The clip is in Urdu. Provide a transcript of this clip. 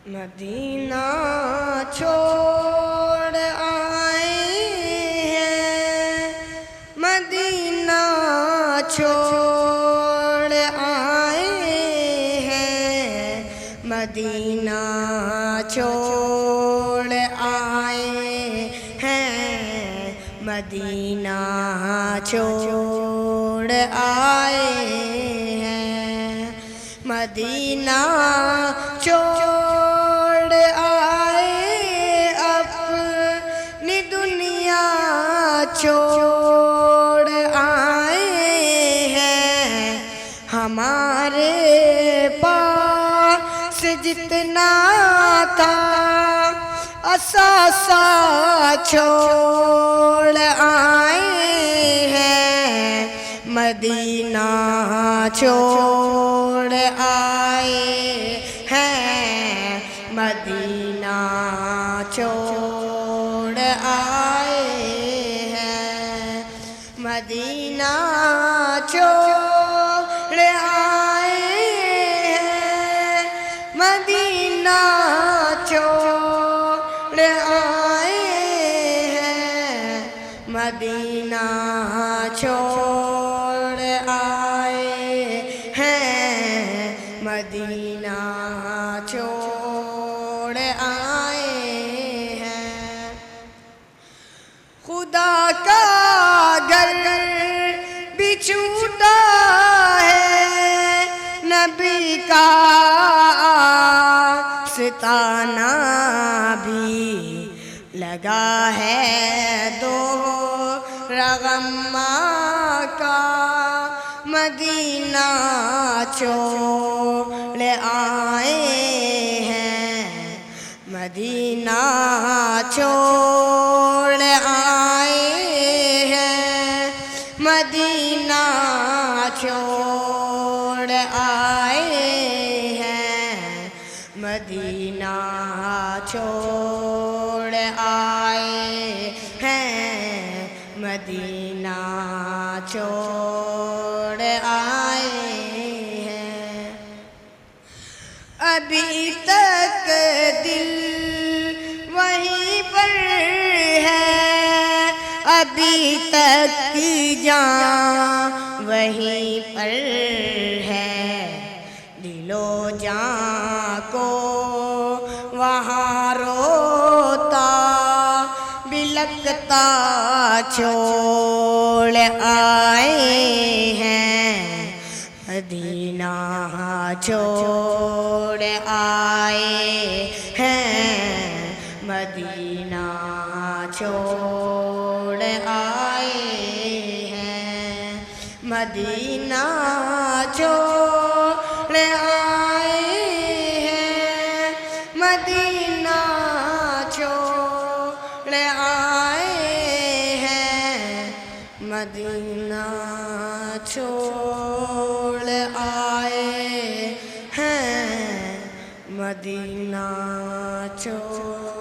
مدینہ چھوڑ آئے ہیں، مدینہ چھوڑ آئے ہیں، مدینہ چھوڑ آئے ہیں، مدینہ چھوڑ آئے ہیں، مدینہ چھوڑ چھوڑ آئے ہیں، ہمارے پاس جتنا تھا اثاثہ چھوڑ آئے ہیں، مدینہ چھوڑ آئے ہیں، مدینہ چھوڑ آئے ہیں، مدینہ چھوڑ آئے ہیں، مدینہ چھوڑ آئے ہیں، مدینہ چھوڑ آئے ہیں، مدینہ چھوڑ آئے ہیں، خدا کا گھر بھی چھوٹا ہے، نبی کا ستانہ بھی لگا ہے دو رغم کا، مدینہ چھوڑ آئے ہیں، مدینہ چھوڑ آئے ہیں، مدینہ چھوڑ آئے ہیں، مدینہ چھوڑ آئے ہیں، مدینہ چھوڑ آئے ہیں، ابھی تک دل وہیں پر ہے، ابھی تک جان وہیں پر ہے، دل و جان کو وہاں روتا بلکتا چھوڑ آئے ہیں، مدینہ چھوڑ آئے ہیں، مدینہ چھوڑ آئے ہیں، مدینہ چھوڑ آئے ہیں، مدینہ چھوڑ آئے ہیں، مدینہ چھوڑ آئے ہیں، مدینہ چھوڑ